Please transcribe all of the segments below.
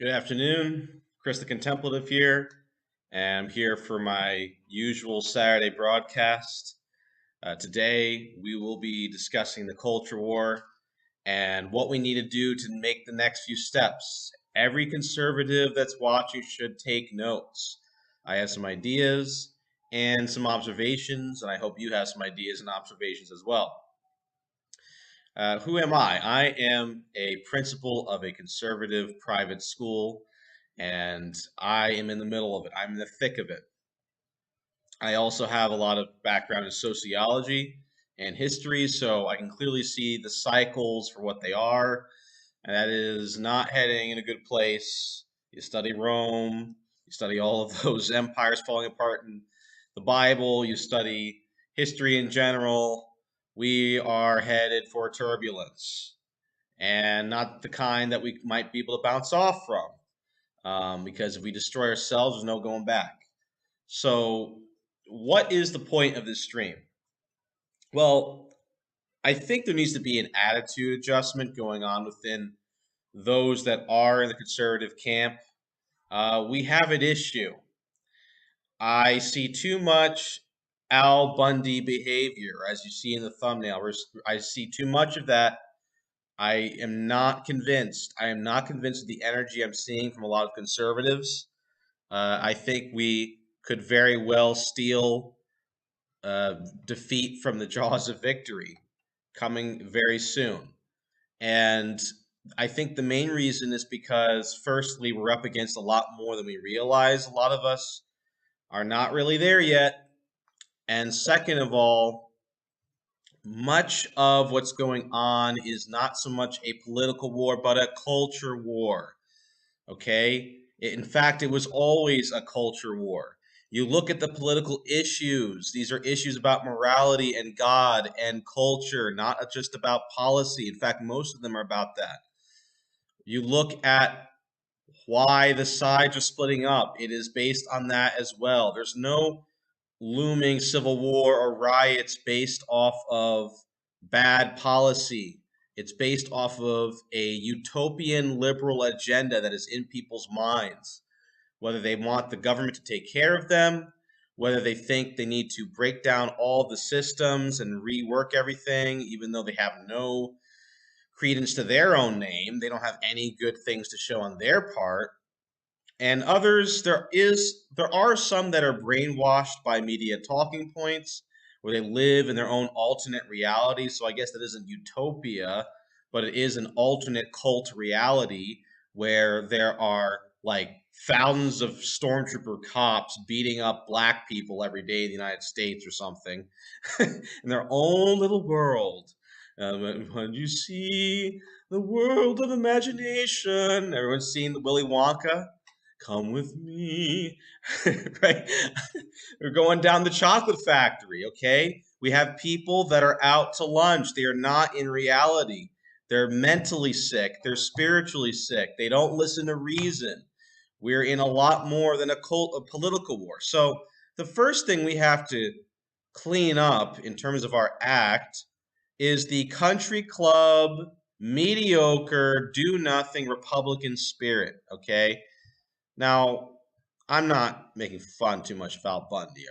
Good afternoon, Chris the Contemplative here, and I'm here for my usual Saturday broadcast. Today, we will be discussing the culture war and what we need to do to make the next few steps. Every conservative that's watching should take notes. I have some ideas and some observations, and I hope you have some ideas and observations as well. Who am I? I am a principal of a conservative private school, and I am in the middle of it. I'm in the thick of it. I also have a lot of background in sociology and history, so I can clearly see the cycles for what they are, and that is not heading in a good place. You study Rome, you study all of those empires falling apart in the Bible, you study history in general. We are headed for turbulence, and not the kind that we might be able to bounce off from. Because if we destroy ourselves, there's no going back. So, what is the point of this stream? Well, I think there needs to be an attitude adjustment going on within those that are in the conservative camp. We have an issue. I see too much Al Bundy behavior, as you see in the thumbnail. I see too much of that. I am not convinced. I am not convinced of the energy I'm seeing from a lot of conservatives. I think we could very well steal defeat from the jaws of victory coming very soon. And I think the main reason is because, firstly, we're up against a lot more than we realize. A lot of us are not really there yet. And second of all, much of what's going on is not so much a political war, but a culture war. Okay? In fact, it was always a culture war. You look at the political issues, these are issues about morality and God and culture, not just about policy. In fact, most of them are about that. You look at why the sides are splitting up, it is based on that as well. There's no looming civil war or riots based off of bad policy. It's based off of a utopian liberal agenda that is in people's minds, whether they want the government to take care of them, whether they think they need to break down all the systems and rework everything, even though they have no credence to their own name. They don't have any good things to show on their part. And others, there are some that are brainwashed by media talking points, where they live in their own alternate reality. So I guess that isn't utopia, but it is an alternate cult reality where there are like thousands of stormtrooper cops beating up black people every day in the United States or something in their own little world. When you see the world of imagination, everyone's seen the Willy Wonka. Come with me, right? We're going down the chocolate factory, okay? We have people that are out to lunch. They are not in reality. They're mentally sick. They're spiritually sick. They don't listen to reason. We're in a lot more than a political war. So the first thing we have to clean up in terms of our act is the country club, mediocre, do nothing Republican spirit, okay? Now, I'm not making fun too much of Al Bundy.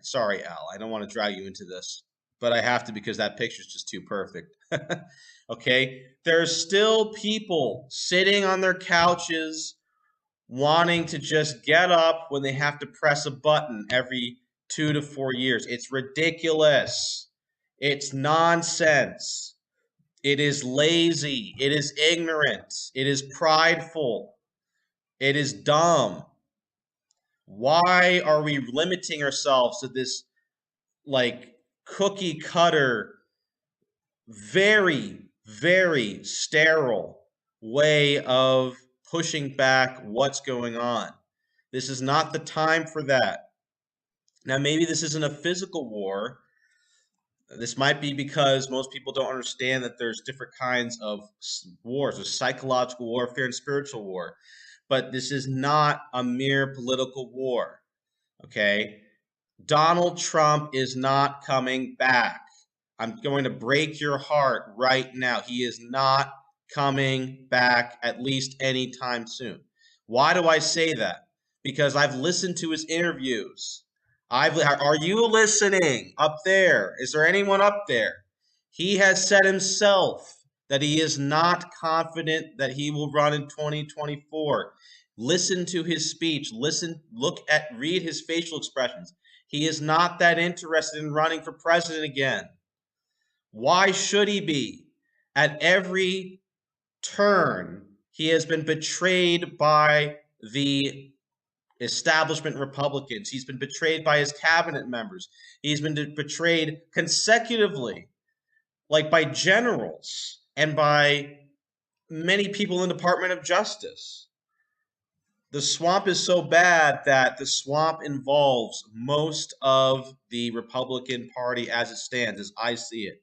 Sorry, Al. I don't want to drag you into this, but I have to because that picture's just too perfect. Okay? There's still people sitting on their couches wanting to just get up when they have to press a button every 2 to 4 years. It's ridiculous. It's nonsense. It is lazy. It is ignorant. It is prideful. It is dumb. Why are we limiting ourselves to this like cookie cutter, very, very sterile way of pushing back what's going on? This is not the time for that. Now, maybe this isn't a physical war. This might be because most people don't understand that there's different kinds of wars. There's psychological warfare and spiritual war. But this is not a mere political war. Okay? Donald Trump is not coming back. I'm going to break your heart right now. He is not coming back, at least anytime soon. Why do I say that? Because I've listened to his interviews. Are you listening up there? Is there anyone up there? He has said himself that he is not confident that he will run in 2024. Listen to his speech. Read his facial expressions. He is not that interested in running for president again. Why should he be? At every turn, he has been betrayed by the establishment Republicans. He's been betrayed by his cabinet members. He's been betrayed consecutively, like by generals and by many people in the Department of Justice. The swamp is so bad that the swamp involves most of the Republican Party as it stands, as I see it.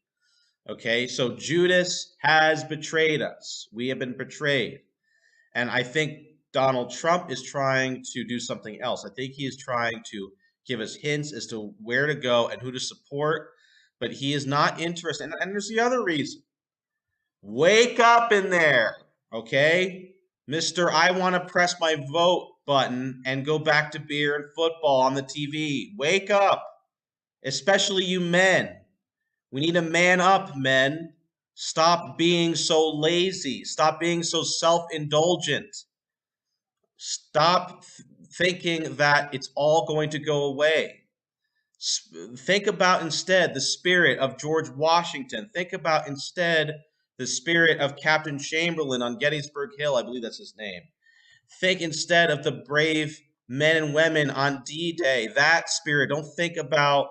Okay, so Judas has betrayed us. We have been betrayed. And I think Donald Trump is trying to do something else. I think he is trying to give us hints as to where to go and who to support, but he is not interested. And there's the other reason. Wake up in there, okay? Mr. I want to press my vote button and go back to beer and football on the TV. Wake up, especially you men. We need to man up, men. Stop being so lazy. Stop being so self-indulgent. Stop thinking that it's all going to go away. Think about instead the spirit of George Washington. Think about instead the spirit of Captain Chamberlain on Gettysburg Hill. I believe that's his name. Think instead of the brave men and women on D-Day. That spirit. Don't think about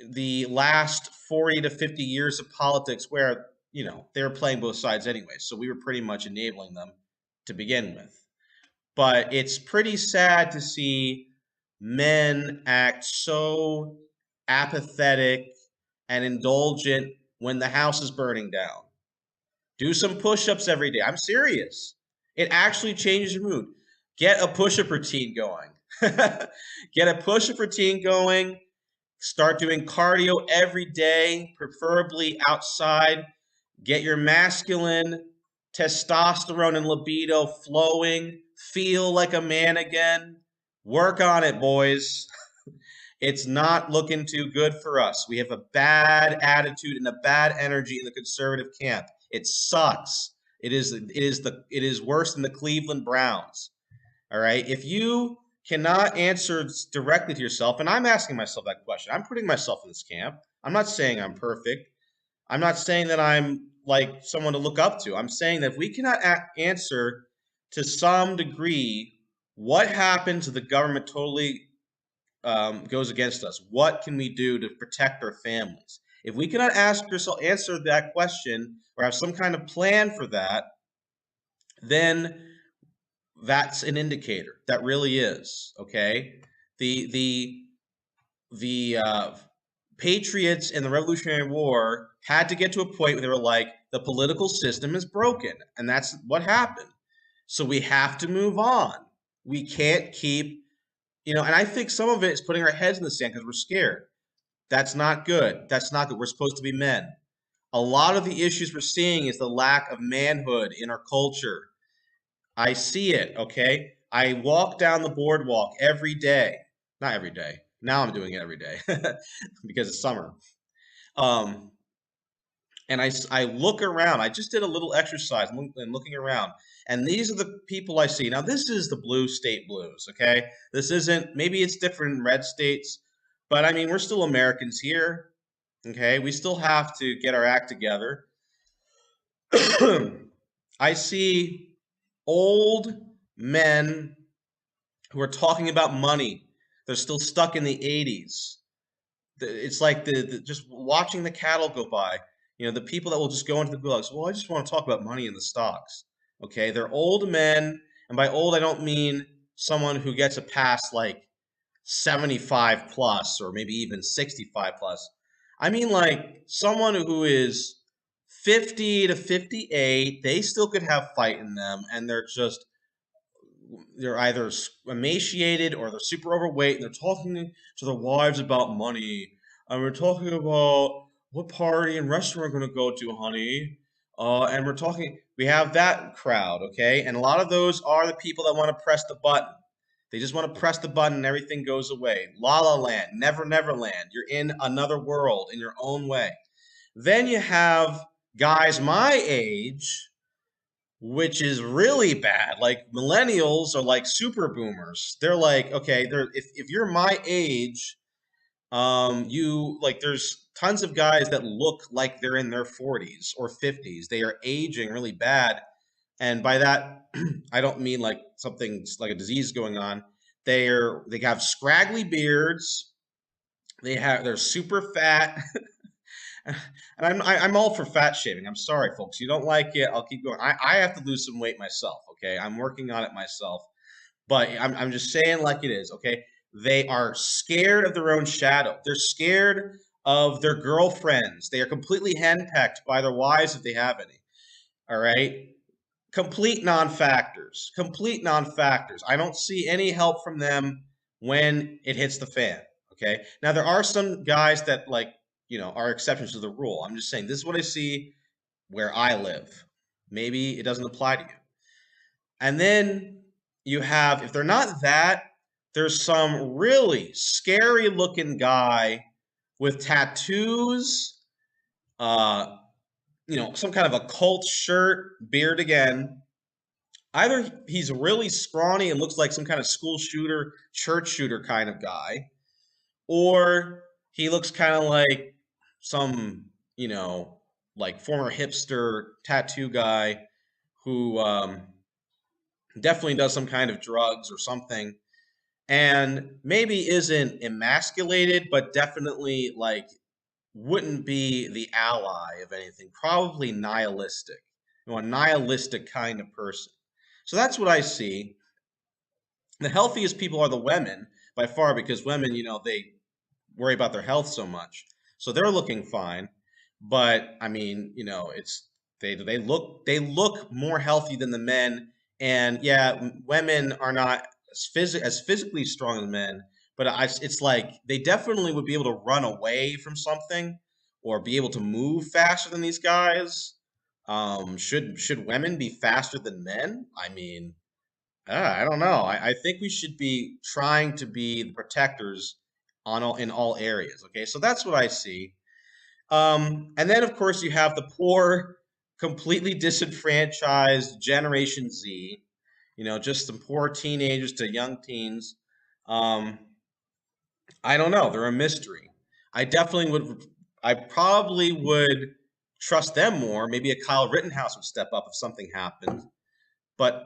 the last 40 to 50 years of politics where, they were playing both sides anyway. So we were pretty much enabling them to begin with. But it's pretty sad to see men act so apathetic and indulgent when the house is burning down. Do some push-ups every day. I'm serious. It actually changes your mood. Get a push-up routine going. Get a push-up routine going. Start doing cardio every day, preferably outside. Get your masculine testosterone and libido flowing. Feel like a man again. Work on it, boys. It's not looking too good for us. We have a bad attitude and a bad energy in the conservative camp. It sucks. It is worse than the Cleveland Browns. All right. If you cannot answer directly to yourself, and I'm asking myself that question, I'm putting myself in this camp. I'm not saying I'm perfect. I'm not saying that I'm like someone to look up to. I'm saying that if we cannot answer to some degree what happened to the government totally goes against us. What can we do to protect our families? If we cannot answer that question or have some kind of plan for that, then that's an indicator. That really is, okay? The patriots in the Revolutionary War had to get to a point where they were like, the political system is broken, and that's what happened. So we have to move on. We can't keep, and I think some of it is putting our heads in the sand because we're scared. That's not good. That's not good. We're supposed to be men. A lot of the issues we're seeing is the lack of manhood in our culture. I see it, okay? I walk down the boardwalk every day. Not every day. Now I'm doing it every day because it's summer. And I look around. I just did a little exercise and looking around. And these are the people I see. Now, this is the blue state blues, okay? This isn't, maybe it's different in red states, but I mean, we're still Americans here, okay? We still have to get our act together. I see old men who are talking about money. They're still stuck in the 80s. It's like just watching the cattle go by. The people that will just go into the gulags. Well, I just want to talk about money in the stocks. Okay, they're old men, and by old I don't mean someone who gets a pass like 75 plus or maybe even 65 plus. I mean like someone who is 50 to 58. They still could have fight in them, and they're either emaciated or they're super overweight, and they're talking to their wives about money. And we're talking about what party and restaurant we're going to go to, honey. And we're talking, We have that crowd, okay? And a lot of those are the people that want to press the button. They just want to press the button and everything goes away. La La Land, Never Never Land. You're in another world in your own way. Then you have guys my age, which is really bad. Like millennials are like super boomers. They're like, okay, if you're my age, you like there's tons of guys that look like they're in their 40s or 50s. They are aging really bad. And by that, I don't mean like something like a disease going on. They have scraggly beards. They're super fat. And I'm all for fat shaming. I'm sorry, folks. You don't like it. I'll keep going. I have to lose some weight myself. Okay, I'm working on it myself. But I'm just saying like it is. Okay, they are scared of their own shadow. They're scared of their girlfriends. They are completely henpecked by their wives if they have any. All right, complete non-factors. Complete non-factors. I don't see any help from them when it hits the fan. Okay. Now there are some guys that like are exceptions to the rule. I'm just saying this is what I see where I live. Maybe it doesn't apply to you. And then you have, if they're not that, there's some really scary looking guy with tattoos, uh, some kind of a cult shirt, beard again. Either he's really scrawny and looks like some kind of school shooter, church shooter kind of guy, or he looks kind of like some, like former hipster tattoo guy who definitely does some kind of drugs or something, and maybe isn't emasculated, but definitely like wouldn't be the ally of anything. Probably nihilistic, a nihilistic kind of person. So that's what I see. The healthiest people are the women by far because women, they worry about their health so much. So they're looking fine. But I mean, it's they look more healthy than the men. And yeah, women are not as physically strong as men, but it's like they definitely would be able to run away from something or be able to move faster than these guys. Should women be faster than men? I mean, I don't know. I think we should be trying to be the protectors in all areas. Okay, so that's what I see. And then of course you have the poor, completely disenfranchised Generation Z. Just some poor teenagers to young teens. Um, I don't know. They're a mystery. I definitely would. I probably would trust them more. Maybe a Kyle Rittenhouse would step up if something happened. But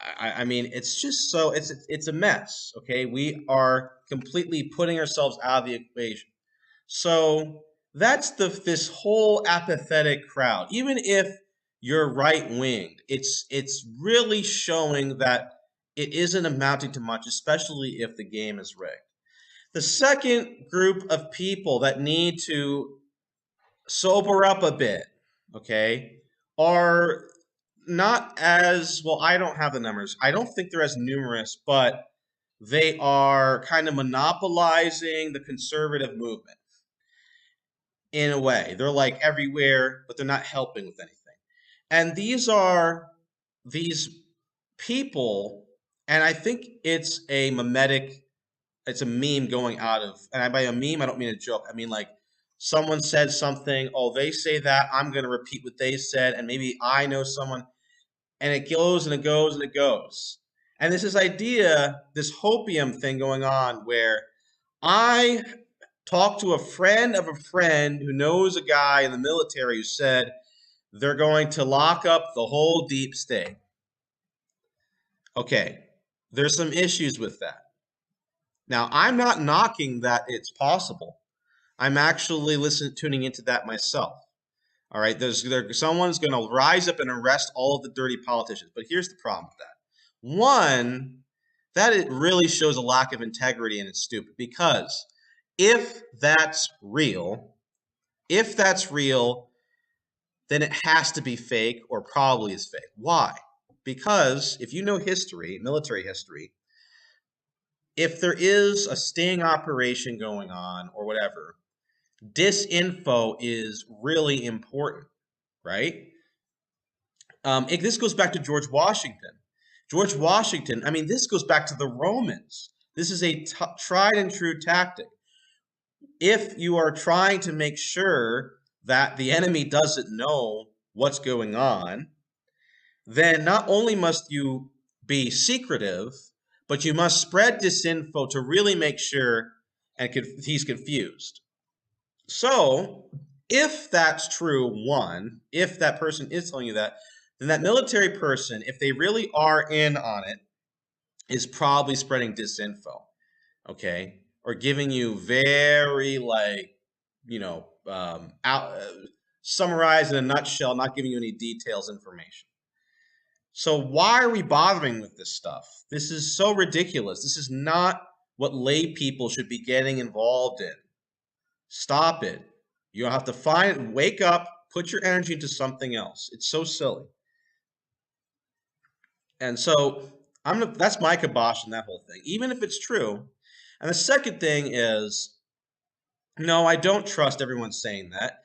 I mean, it's just so it's a mess. Okay, we are completely putting ourselves out of the equation. So that's this whole apathetic crowd. Even if you're right winged, it's really showing that it isn't amounting to much, especially if the game is rigged. The second group of people that need to sober up a bit, okay, are not as well. I don't have the numbers. I don't think they're as numerous, but they are kind of monopolizing the conservative movement in a way. They're like everywhere, but they're not helping with anything. And these are these people, and I think it's a mimetic, it's a meme going out of, and by a meme, I don't mean a joke. I mean like someone said something, oh, they say that, I'm going to repeat what they said, and maybe I know someone, and it goes and it goes and it goes. And there's this idea, this hopium thing going on where I talked to a friend of a friend who knows a guy in the military who said they're going to lock up the whole deep state. Okay, there's some issues with that. Now, I'm not knocking that it's possible. I'm actually tuning into that myself. All right, someone's going to rise up and arrest all of the dirty politicians. But here's the problem with that. One, that it really shows a lack of integrity and it's stupid because if that's real, then it has to be fake or probably is fake. Why? Because if you know history, military history, if there is a sting operation going on or whatever, disinfo is really important, right? This goes back to George Washington. George Washington, I mean, this goes back to the Romans. This is a tried and true tactic. If you are trying to make sure that the enemy doesn't know what's going on, then not only must you be secretive, but you must spread disinfo to really make sure and he's confused. So, if that's true, one, if that person is telling you that, then that military person, if they really are in on it, is probably spreading disinfo, okay? Or giving you very, like, summarized in a nutshell, not giving you any details information. So why are we bothering with this stuff? This is so ridiculous. This is not what lay people should be getting involved in. Stop it. You have to wake up, put your energy into something else. It's so silly. And so that's my kibosh in that whole thing, even if it's true. And the second thing is, no, I don't trust everyone saying that.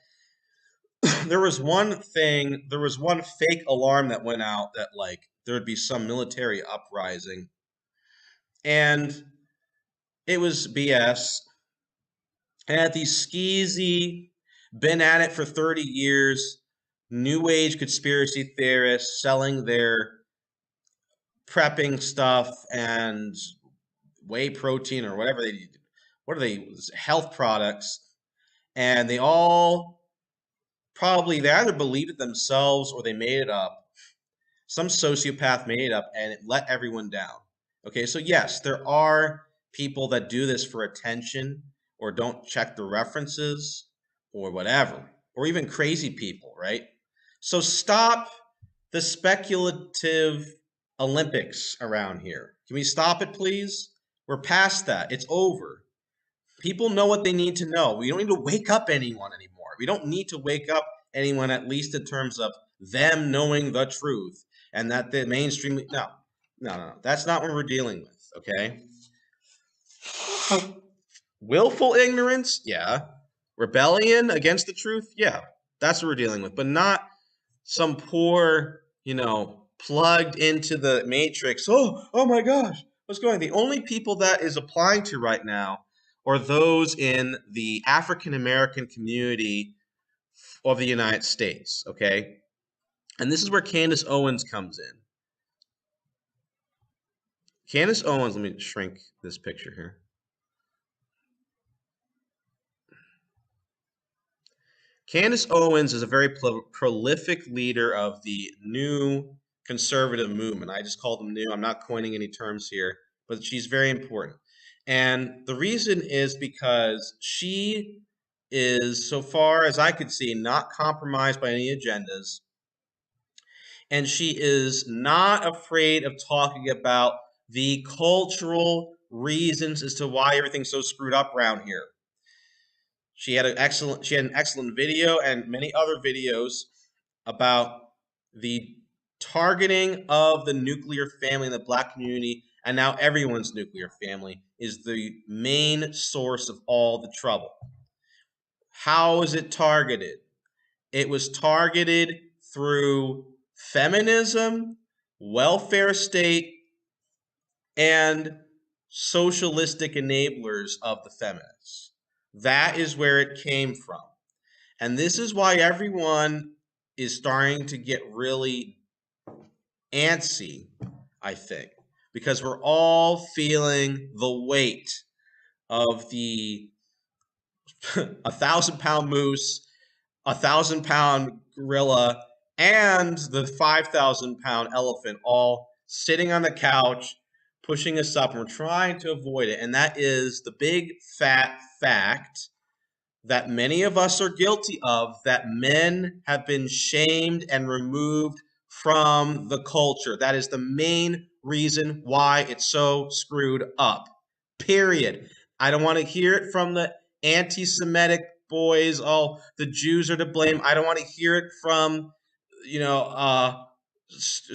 There was one fake alarm that went out that, like, there would be some military uprising, and it was BS. And these skeezy, been at it for 30 years, new age conspiracy theorists selling their prepping stuff and whey protein or whatever health products, and they either believed it themselves or they made it up. Some sociopath made it up and it let everyone down. Okay, so yes, there are people that do this for attention or don't check the references or whatever, or even crazy people, right? So stop the speculative Olympics around here. Can we stop it, please? We're past that. It's over. People know what they need to know. We don't need to wake up anyone anymore. We don't need to wake up anyone, at least in terms of them knowing the truth and that the mainstream. No. That's not what we're dealing with, okay? Willful ignorance, yeah. Rebellion against the truth, yeah. That's what we're dealing with, but not some poor, plugged into the matrix. Oh my gosh, what's going on? The only people that is applying to right now are those in the African American community of the United States, okay? And this is where Candace Owens comes in. Candace Owens, let me shrink this picture here. Candace Owens is a very prolific leader of the new conservative movement. I just call them new. I'm not coining any terms here, but she's very important. And the reason is because she is, so far as I could see, not compromised by any agendas. And she is not afraid of talking about the cultural reasons as to why everything's so screwed up around here. She had an excellent video and many other videos about the targeting of the nuclear family in the Black community, and now everyone's nuclear family is the main source of all the trouble. How is it targeted? It was targeted through feminism, welfare state, and socialistic enablers of the feminists. That is where it came from. And this is why everyone is starting to get really antsy, I think, because we're all feeling the weight of the 1,000-pound moose, 1,000-pound gorilla, and the 5,000-pound elephant all sitting on the couch, pushing us up, and we're trying to avoid it. And that is the big fat fact that many of us are guilty of, that men have been shamed and removed from the culture. That is the main reason why it's so screwed up. Period. I don't want to hear it from the anti-Semitic boys. Oh, the Jews are to blame. I don't want to hear it from,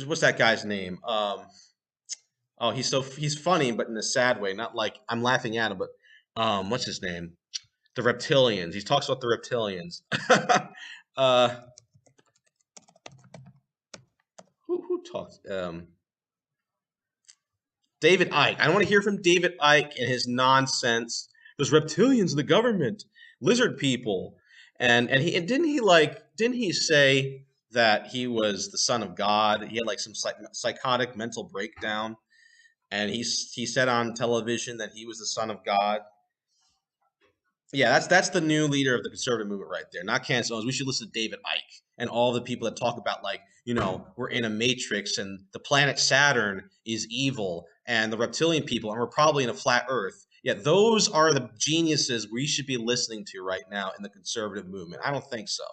what's that guy's name? He's funny, but in a sad way. Not like I'm laughing at him, but what's his name? The reptilians. He talks about the reptilians. talked? David Icke. I don't want to hear from David Icke and his nonsense. There's reptilians in the government, lizard people, and he and didn't he say that he was the son of God? He had like some psychotic mental breakdown, and he said on television that he was the son of God. Yeah, that's the new leader of the conservative movement right there. Not cancel owns. We should listen to David Icke and all the people that talk about, like, we're in a matrix and the planet Saturn is evil and the reptilian people and we're probably in a flat Earth. Yeah, those are the geniuses we should be listening to right now in the conservative movement. I don't think so.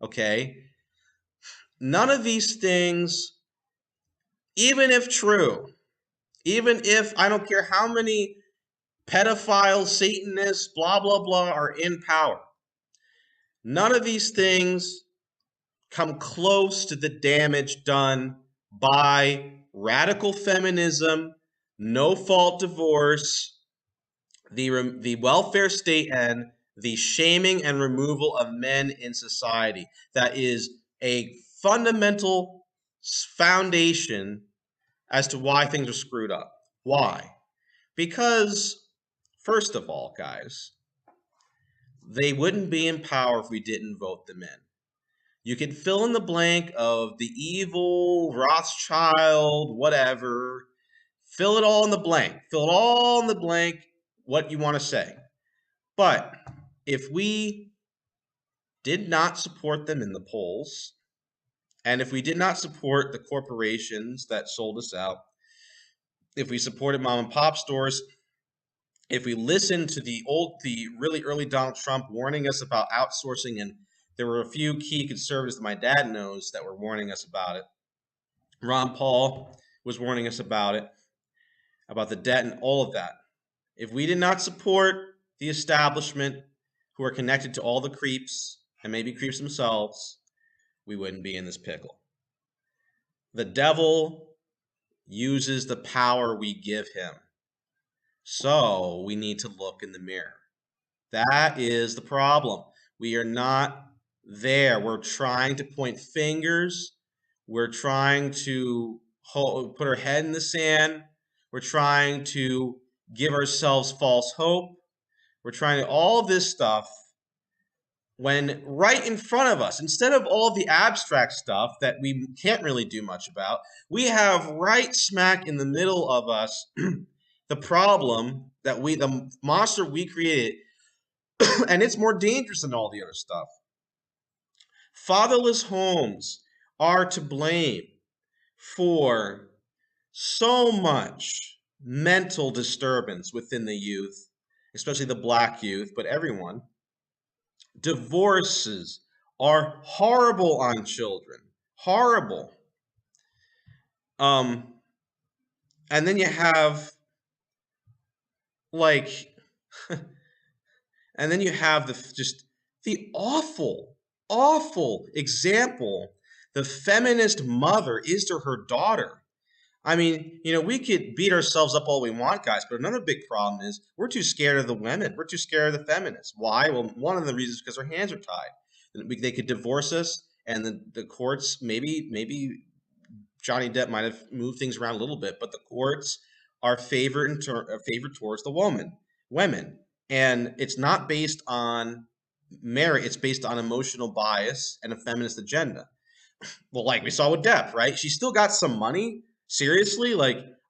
Okay? None of these things, even if true, even if I don't care how many pedophiles, Satanists, blah, blah, blah, are in power. None of these things come close to the damage done by radical feminism, no-fault divorce, the welfare state, and the shaming and removal of men in society. That is a fundamental foundation as to why things are screwed up. Why? Because, first of all, guys, they wouldn't be in power if we didn't vote them in. You can fill in the blank of the evil, Rothschild, whatever. Fill it all in the blank. Fill it all in the blank, what you want to say. But if we did not support them in the polls, and if we did not support the corporations that sold us out, if we supported mom and pop stores, if we listened to the really early Donald Trump warning us about outsourcing, and there were a few key conservatives that my dad knows that were warning us about it. Ron Paul was warning us about it, about the debt and all of that. If we did not support the establishment who are connected to all the creeps, and maybe creeps themselves, we wouldn't be in this pickle. The devil uses the power we give him. So we need to look in the mirror. That is the problem. We are not there. We're trying to point fingers. We're trying to put our head in the sand. We're trying to give ourselves false hope. We're trying to all of this stuff when right in front of us, instead of all the abstract stuff that we can't really do much about, we have right smack in the middle of us the problem that the monster we created, and it's more dangerous than all the other stuff. Fatherless homes are to blame for so much mental disturbance within the youth, especially the black youth, but everyone. Divorces are horrible on children. Horrible. And then you have and then you have the awful example the feminist mother is to her daughter. I mean, we could beat ourselves up all we want, guys, but another big problem is we're too scared of the women. We're too scared of the feminists. Why? Well, one of the reasons is because our hands are tied. They could divorce us, and the courts, maybe Johnny Depp might have moved things around a little bit, but the courts are favored towards the women. And it's not based on merit. It's based on emotional bias and a feminist agenda. Well, like we saw with Depp, right? She still got some money. Seriously,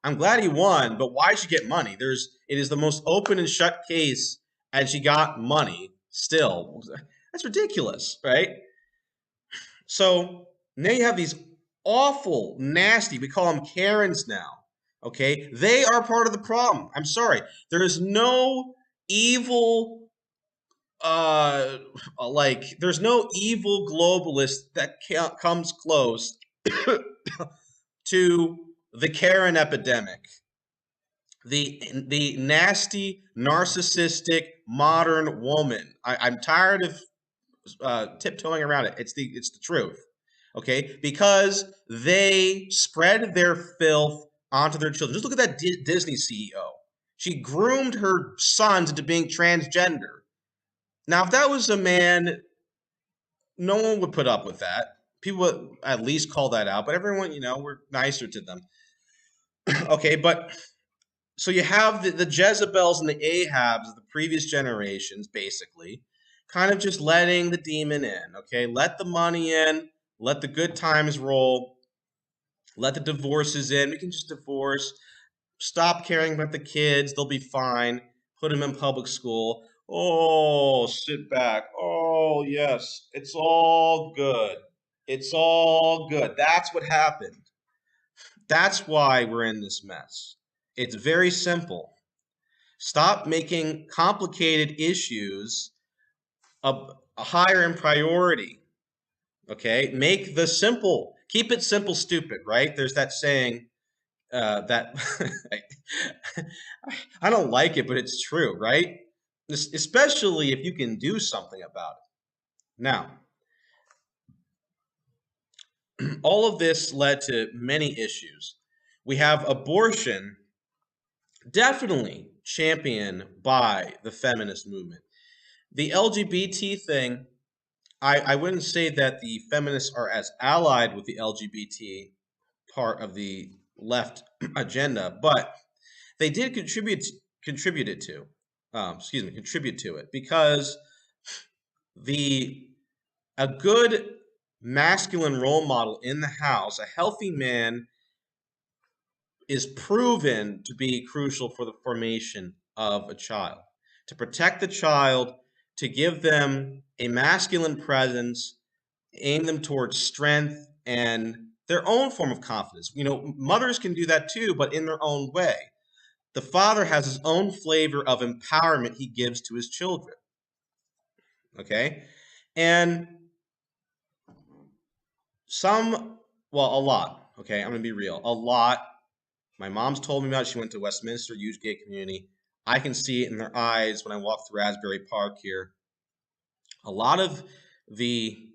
I'm glad he won, but why'd she get money? It is the most open and shut case, and she got money still. That's ridiculous, right? So now you have these awful, nasty, we call them Karens now, okay? They are part of the problem. I'm sorry. There is no evil there's no evil globalist that comes close to the Karen epidemic, the nasty, narcissistic, modern woman. I'm tired of tiptoeing around it. It's the truth, okay? Because they spread their filth onto their children. Just look at that Disney CEO. She groomed her sons into being transgender. Now, if that was a man, no one would put up with that. people would at least call that out, but everyone, we're nicer to them. Okay, but so you have the Jezebels and the Ahabs of the previous generations, basically, kind of just letting the demon in. Okay, let the money in, let the good times roll, let the divorces in. We can just divorce, stop caring about the kids, they'll be fine, put them in public school. Oh, sit back. Oh, yes, it's all good. It's all good. That's what happened. That's why we're in this mess. It's very simple. Stop making complicated issues higher in priority. Okay, make the simple, keep it simple, stupid. Right? There's that saying that I don't like it, but it's true, right? Especially if you can do something about it. Now, all of this led to many issues. We have abortion, definitely championed by the feminist movement. The LGBT thing, I wouldn't say that the feminists are as allied with the LGBT part of the left agenda, but they did contribute to it because the a good masculine role model in the house, a healthy man, is proven to be crucial for the formation of a child. To protect the child, to give them a masculine presence, aim them towards strength and their own form of confidence. Mothers can do that too, but in their own way. The father has his own flavor of empowerment he gives to his children. Okay? And a lot. Okay, I'm going to be real. A lot. My mom's told me about it. She went to Westminster, huge gay community. I can see it in their eyes when I walk through Asbury Park here. A lot of the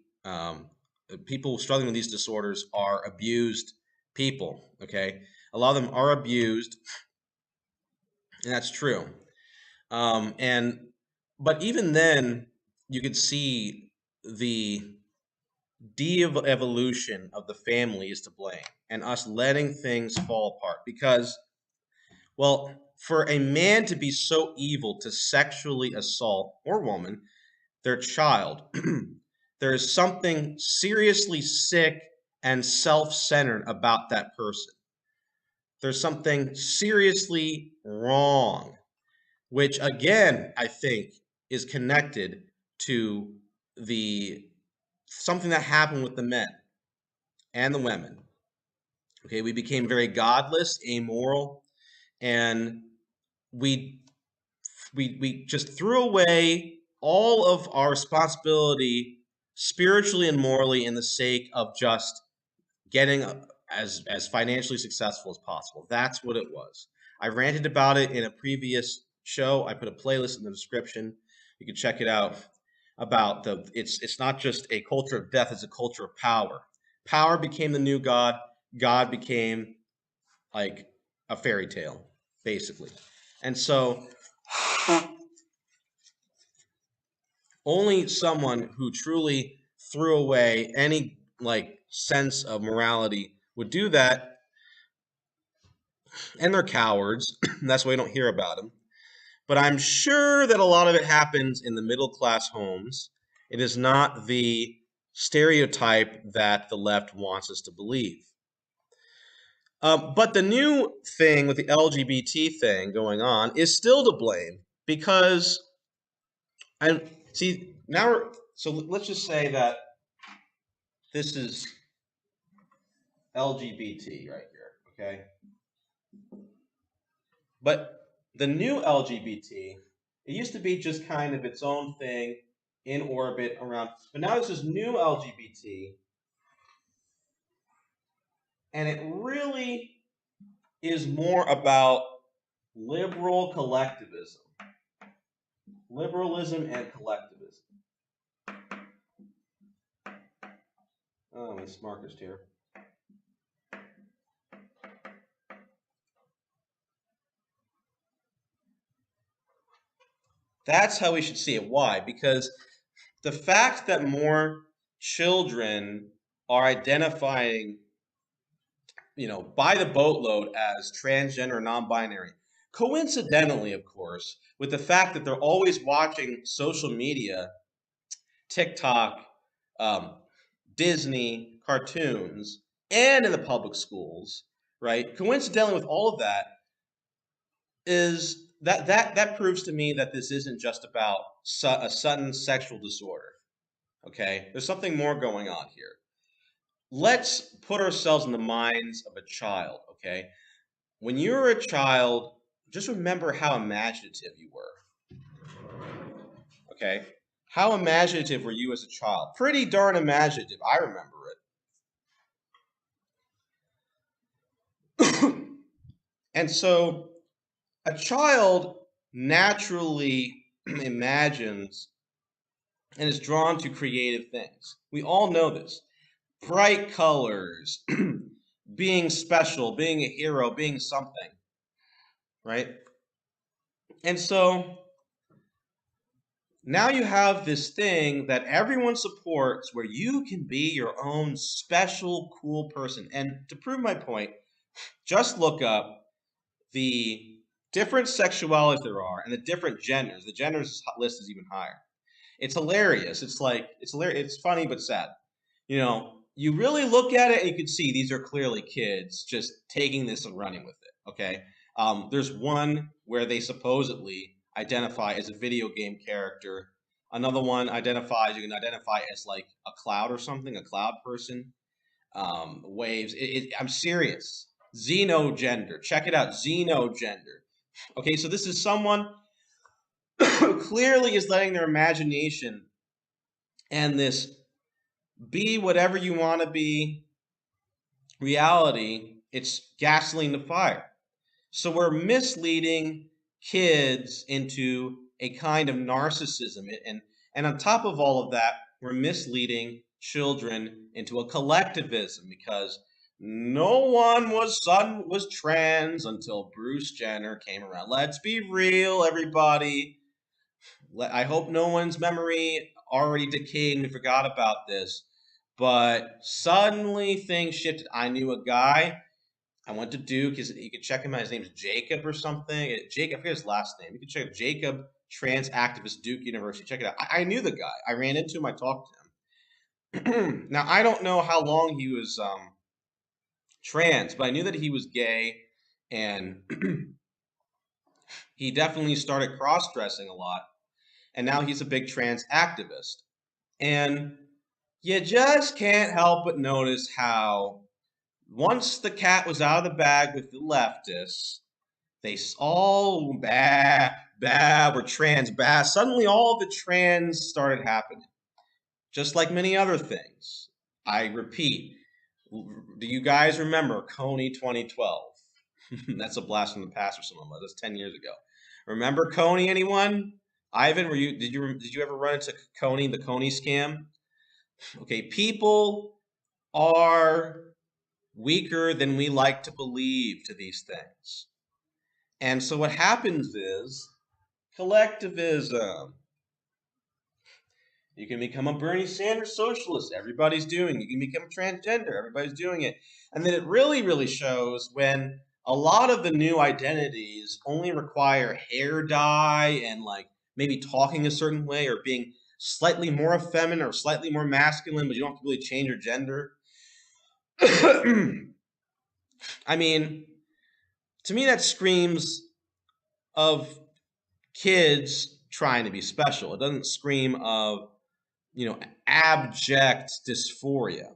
people struggling with these disorders are abused people. Okay, a lot of them are abused, and that's true. But even then, you could see the de-evolution of the family is to blame, and us letting things fall apart because, well, for a man to be so evil to sexually assault or woman their child, there is something seriously sick and self-centered about that person. There's something seriously wrong, which again, I think is connected to the something that happened with the men and the women. Okay, we became very godless, amoral, and we we just threw away all of our responsibility spiritually and morally in the sake of just getting as financially successful as possible. That's what it was. I ranted about it in a previous show. I put a playlist in the description. You can check it out. About it's not just a culture of death, it's a culture of power. Power became the new god. God became like a fairy tale, basically. And so only someone who truly threw away any like sense of morality would do that, and they're cowards. That's why we don't hear about them. But I'm sure that a lot of it happens in the middle class homes. It is not the stereotype that the left wants us to believe. But the new thing with the LGBT thing going on is still to blame because I see now. So let's just say that this is LGBT right here, okay? But the new LGBT, it used to be just kind of its own thing in orbit around, but now this is new LGBT, and it really is more about liberal collectivism, liberalism and collectivism. Oh, my marker's here. That's how we should see it. Why? Because the fact that more children are identifying, by the boatload as transgender or non-binary. Coincidentally, of course, with the fact that they're always watching social media, TikTok, um, Disney, cartoons, and in the public schools, right? Coincidentally, with all of that, is that proves to me that this isn't just about a sudden sexual disorder. Okay, there's something more going on here. Let's put ourselves in the minds of a child. Okay, when you were a child, just remember how imaginative you were. Okay, how imaginative were you as a child? Pretty darn imaginative. I remember it. And so a child naturally imagines and is drawn to creative things. We all know this. Bright colors, being special, being a hero, being something, right? And so now you have this thing that everyone supports where you can be your own special, cool person. And to prove my point, just look up the different sexualities there are and the different genders. The genders list is even higher. It's hilarious. It's hilarious. It's funny but sad. You really look at it and you can see these are clearly kids just taking this and running with it. Okay. There's one where they supposedly identify as a video game character. Another one you can identify as like a cloud or something, a cloud person. Waves. I'm serious. Xenogender. Check it out. Xenogender. Okay, so this is someone who clearly is letting their imagination and this be whatever you want to be reality, it's gasoline to fire. So we're misleading kids into a kind of narcissism. And on top of all of that, we're misleading children into a collectivism because no one was trans until Bruce Jenner came around. Let's be real, everybody. I hope no one's memory already decayed and we forgot about this. But suddenly things shifted. I knew a guy. I went to Duke. You can check him out. His name's Jacob or something. Jacob, I forget his last name. You can check Jacob, trans activist, Duke University. Check it out. I knew the guy. I ran into him. I talked to him. Now, I don't know how long he was trans, but I knew that he was gay. And he definitely started cross-dressing a lot. And now he's a big trans activist. And you just can't help but notice how once the cat was out of the bag with the leftists, they all were trans, suddenly all the trans started happening, just like many other things. I repeat, do you guys remember Coney 2012? That's a blast from the past for some of us. That's 10 years ago. Remember Coney, anyone? Ivan, did you ever run into Coney, the Coney scam? Okay, people are weaker than we like to believe to these things. And so what happens is collectivism. You can become a Bernie Sanders socialist. Everybody's doing it. You can become transgender. Everybody's doing it. And then it really, really shows when a lot of the new identities only require hair dye and like maybe talking a certain way or being slightly more feminine or slightly more masculine, but you don't have to really change your gender. I mean, to me, that screams of kids trying to be special. It doesn't scream of, abject dysphoria.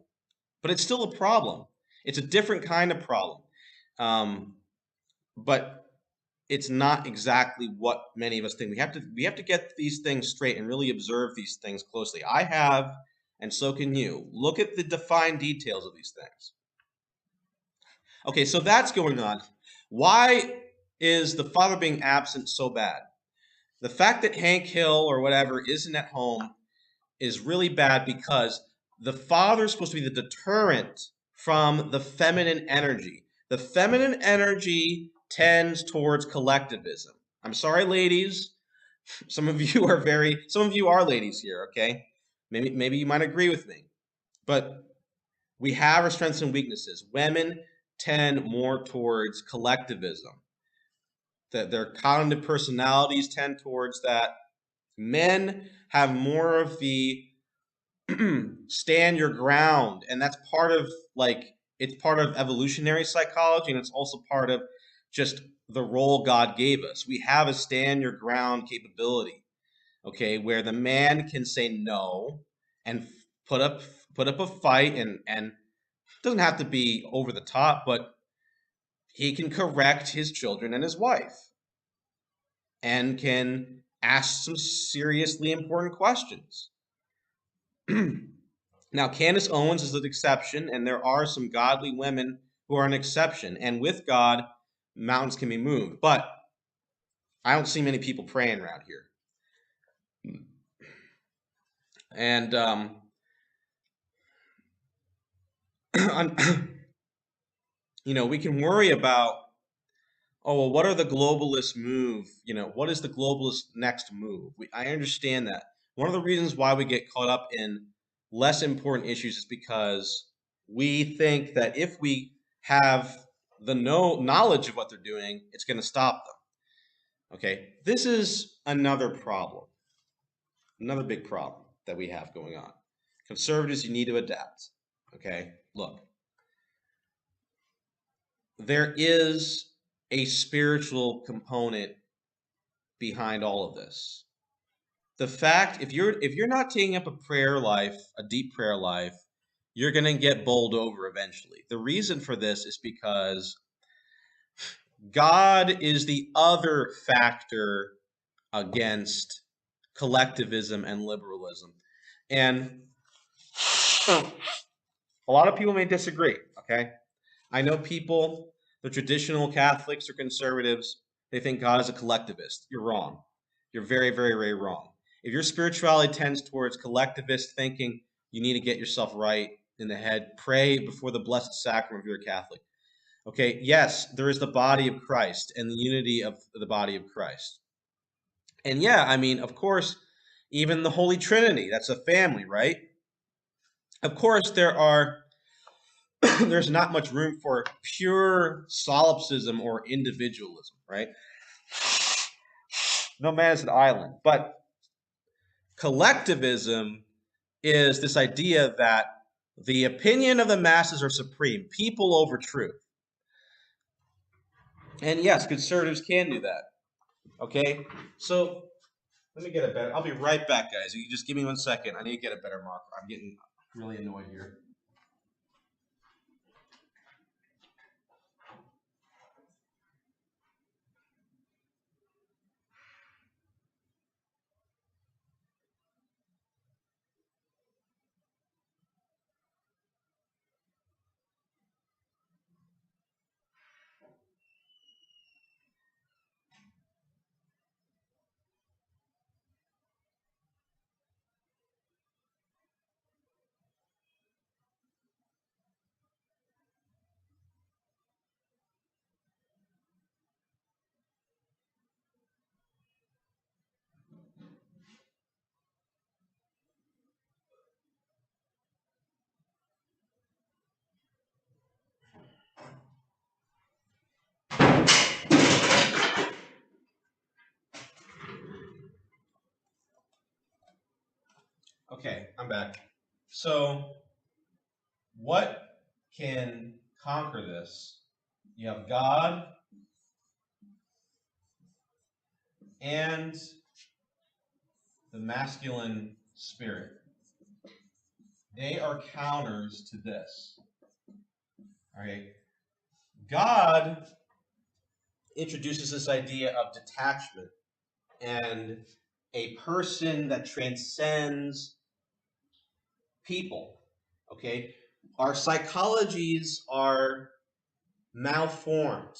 But it's still a problem. It's a different kind of problem. But it's not exactly what many of us think. We have to get these things straight and really observe these things closely. I have, and so can you. Look at the defined details of these things. Okay, so that's going on. Why is the father being absent so bad? The fact that Hank Hill or whatever isn't at home is really bad because the father is supposed to be the deterrent from the feminine energy. The feminine energy tends towards collectivism. I'm sorry, ladies. Some of you are ladies here, okay? Maybe you might agree with me. But We have our strengths and weaknesses. Women tend more towards collectivism. That their cognitive personalities tend towards that. Men have more of the stand your ground, and that's part of, like, it's part of evolutionary psychology, and it's also part of just the role God gave us. We have a stand your ground capability, okay, where the man can say no and put up put up a fight, and doesn't have to be over the top, but he can correct his children and his wife, and can ask some seriously important questions. Now, Candace Owens is an exception, and there are some godly women who are an exception. And with God, mountains can be moved. But I don't see many people praying around here. And we can worry about, oh, well, what are the globalist move? What is the globalist next move? I understand that. One of the reasons why we get caught up in less important issues is because we think that if we have the knowledge of what they're doing, it's going to stop them. Okay, this is another problem, another big problem that we have going on. Conservatives, you need to adapt. Okay, look, there is a spiritual component behind all of this. The fact, if you're not taking up a prayer life, a deep prayer life, you're going to get bowled over eventually. The reason for this is because God is the other factor against collectivism and liberalism. And a lot of people may disagree, okay? I know people, the traditional Catholics or conservatives, they think God is a collectivist. You're wrong. You're very, very, very wrong. If your spirituality tends towards collectivist thinking, you need to get yourself right in the head. Pray before the Blessed Sacrament if you're a Catholic. Okay, yes, there is the body of Christ and the unity of the body of Christ. And yeah, I mean, of course, even the Holy Trinity, that's a family, right? Of course, there's not much room for pure solipsism or individualism, right? No man is an island. But collectivism is this idea that the opinion of the masses are supreme, people over truth. And yes, conservatives can do that. Okay? So let me get a better. I'll be right back, guys. You just give me 1 second. I need to get a better marker. I'm getting really annoyed here. Okay, I'm back. So, what can conquer this? You have God and the masculine spirit. They are counters to this. All right. God introduces this idea of detachment and a person that transcends people. Okay. Our psychologies are malformed.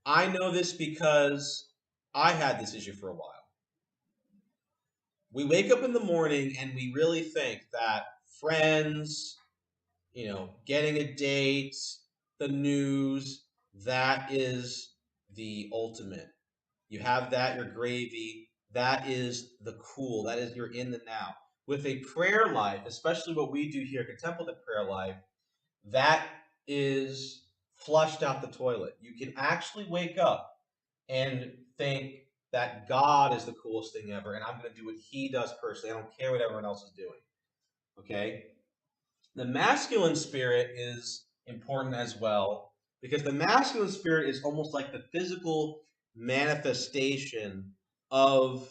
I know this because I had this issue for a while. We wake up in the morning and we really think that friends, getting a date, the news, that is the ultimate. You have that, your gravy, that is the cool, that is, you're in the now. with a prayer life, especially what we do here, contemplative prayer life, that is flushed out the toilet. You can actually wake up and think that God is the coolest thing ever, and I'm going to do what He does personally. I don't care what everyone else is doing. Okay? The masculine spirit is important as well, because the masculine spirit is almost like the physical manifestation of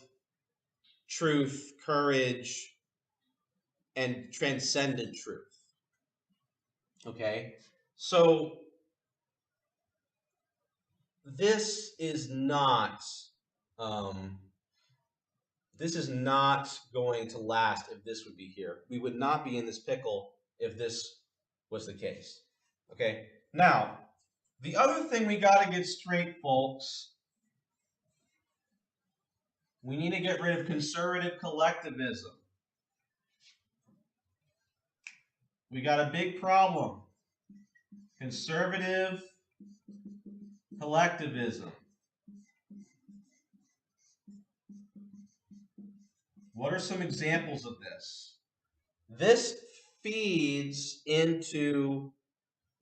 truth, courage, and transcendent truth. Okay? So this is not um, going to last if this would be here. We would not be in this pickle if this was the case. Okay? Now, the other thing we got to get straight, folks, we need to get rid of conservative collectivism. We got a big problem. Conservative collectivism. What are some examples of this? This feeds into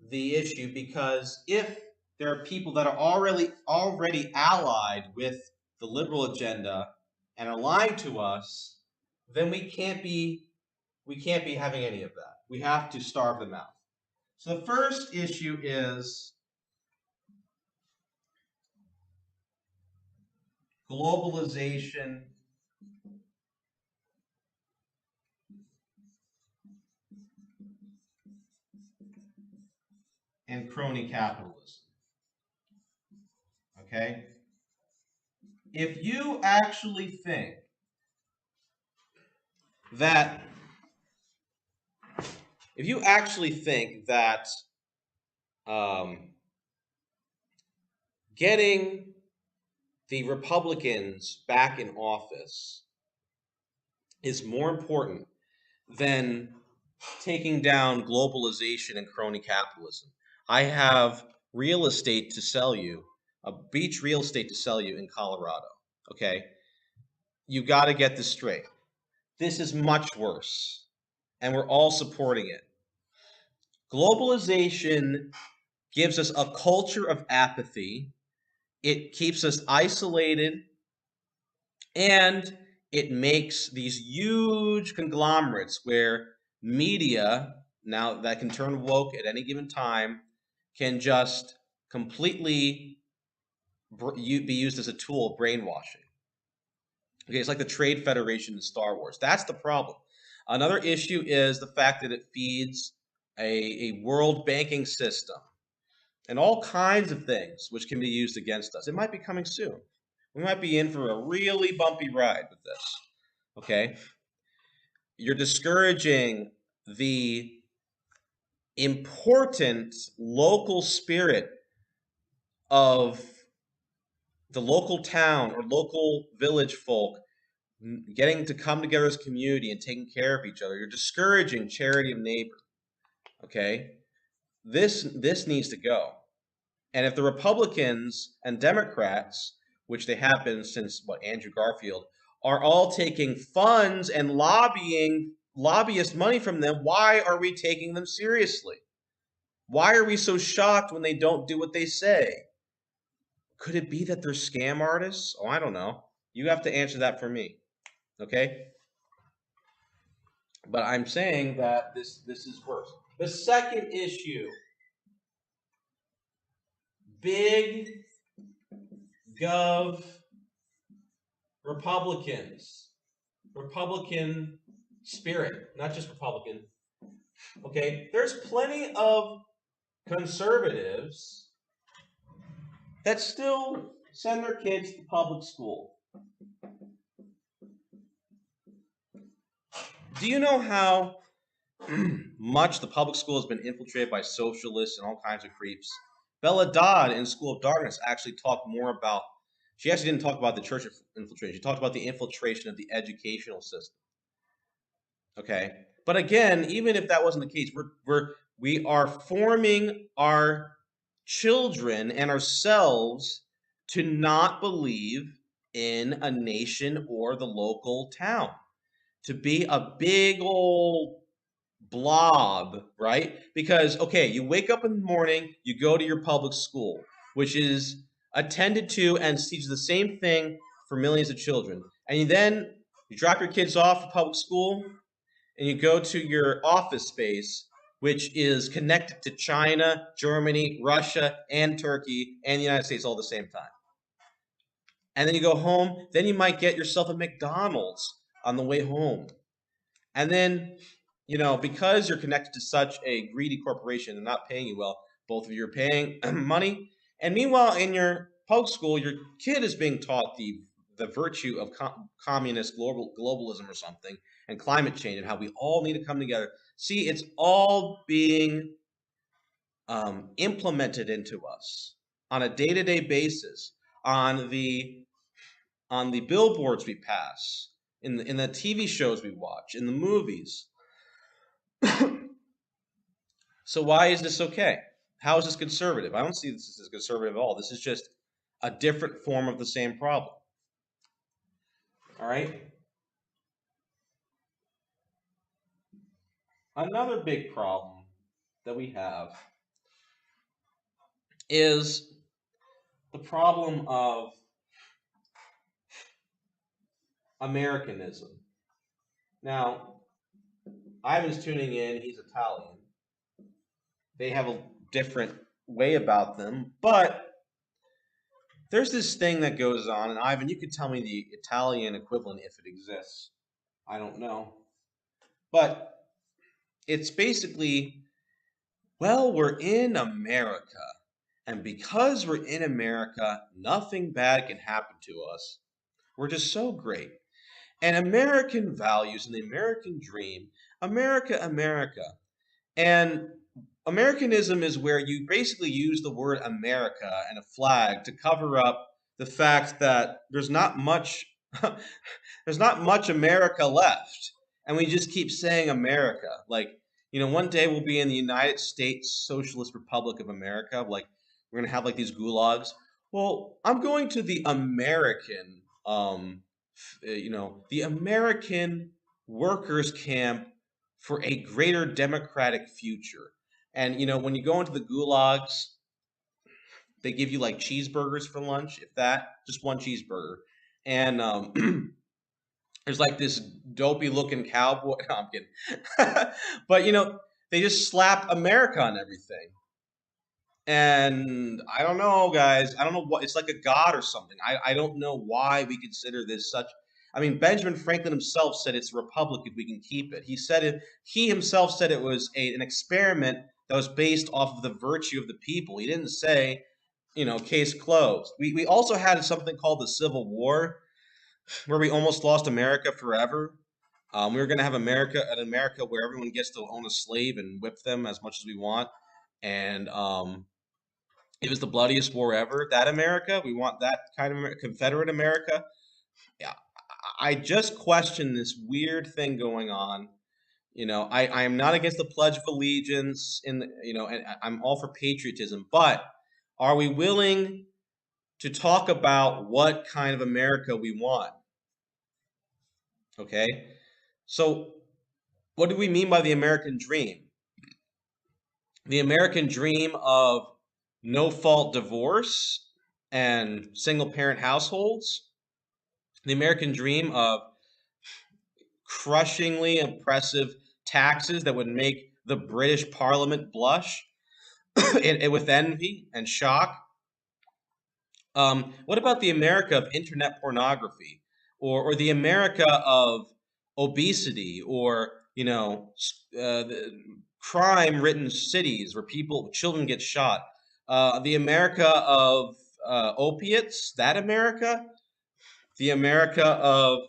the issue because if there are people that are already allied with the liberal agenda and aligned to us, then we can't be having any of that. We have to starve them out. So the first issue is globalization and crony capitalism. Okay? If you actually think that getting the Republicans back in office is more important than taking down globalization and crony capitalism. I have real estate to sell you, a beach real estate to sell you in Colorado. Okay? You got to get this straight. This is much worse, and we're all supporting it. Globalization gives us a culture of apathy. It keeps us isolated, and it makes these huge conglomerates where media, now that can turn woke at any given time, can just completely be used as a tool of brainwashing. Okay, it's like the Trade Federation in Star Wars. That's the problem. Another issue is the fact that it feeds a world banking system and all kinds of things which can be used against us. It might be coming soon. We might be in for a really bumpy ride with this. Okay? You're discouraging the important local spirit of the local town or local village folk getting to come together as a community and taking care of each other. You're discouraging charity of neighbor. Okay? This needs to go. And if the Republicans and Democrats, which they have been since Andrew Garfield, are all taking funds and lobbyist money from them, why are we taking them seriously? Why are we so shocked when they don't do what they say? Could it be that they're scam artists? Oh, I don't know. You have to answer that for me. Okay? But I'm saying that this is worse. The second issue, big gov Republicans, Republican spirit, not just Republican. Okay, there's plenty of conservatives that still send their kids to public school. Do you know how much the public school has been infiltrated by socialists and all kinds of creeps? Bella Dodd in School of Darkness actually talked more about, she actually didn't talk about the church infiltration. She talked about the infiltration of the educational system. Okay? But again, even if that wasn't the case, we are forming our children and ourselves to not believe in a nation or the local town, to be a big old blob, right? Because, okay, you wake up in the morning, you go to your public school, which is attended to and teaches the same thing for millions of children. And then you drop your kids off at public school and you go to your office space, which is connected to China, Germany, Russia, and Turkey, and the United States all at the same time. And then you go home, then you might get yourself a McDonald's on the way home. And then, because you're connected to such a greedy corporation and not paying you well, both of you are paying money. And meanwhile, in your public school, your kid is being taught the virtue of communist globalism or something, and climate change, and how we all need to come together. See, it's all being implemented into us on a day-to-day basis, on the billboards we pass, in the TV shows we watch, in the movies. So why is this okay? How is this conservative? I don't see this as conservative at all. This is just a different form of the same problem. All right? Another big problem that we have is the problem of Americanism. Now, Ivan's tuning in, he's Italian. They have a different way about them, but there's this thing that goes on, and Ivan, you could tell me the Italian equivalent if it exists. I don't know. But it's basically, well, we're in America. And because we're in America, nothing bad can happen to us. We're just so great. And American values and the American dream, America, America. And Americanism is where you basically use the word America and a flag to cover up the fact that there's not much America left. And we just keep saying America. Like, one day we'll be in the United States Socialist Republic of America. Like, we're gonna have like these gulags. Well, I'm going to the American, the American workers' camp for a greater democratic future. And when you go into the gulags, they give you like cheeseburgers for lunch, if that, just one cheeseburger. And there's like this dopey looking cowboy. No, I'm kidding. But they just slap America on everything. And I don't know, guys. I don't know what it's like, a god or something. I don't know why we consider this such. I mean, Benjamin Franklin himself said it's a republic if we can keep it. He said it. He himself said it was an experiment that was based off of the virtue of the people. He didn't say, case closed. We also had something called the Civil War, where we almost lost America forever. We were going to have an America where everyone gets to own a slave and whip them as much as we want. And it was the bloodiest war ever. That America, we want that kind of Confederate America. Yeah, I just question this weird thing going on. I am not against the Pledge of Allegiance, and I'm all for patriotism. But are we willing to talk about what kind of America we want? Okay, so what do we mean by the American dream? The American dream of no-fault divorce and single-parent households, the American dream of crushingly oppressive taxes that would make the British Parliament blush with envy and shock. What about the America of internet pornography, or the America of obesity, or crime-ridden cities where children get shot? The America of opiates, that America? The America of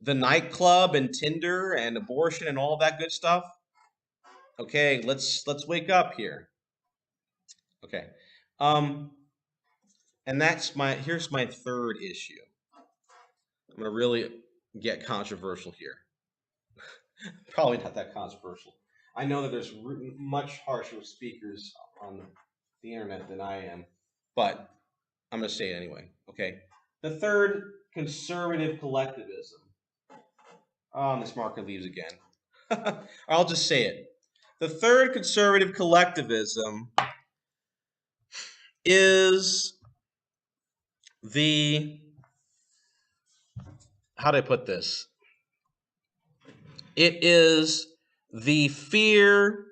the nightclub and Tinder and abortion and all that good stuff? Okay, let's wake up here. Okay. And here's my third issue. I'm going to really get controversial here. Probably not that controversial. I know that there's much harsher speakers on the internet than I am, but I'm going to say it anyway. Okay. The third, conservative collectivism. This marker leaves again. I'll just say it. The third conservative collectivism is the, how do I put this? It is the fear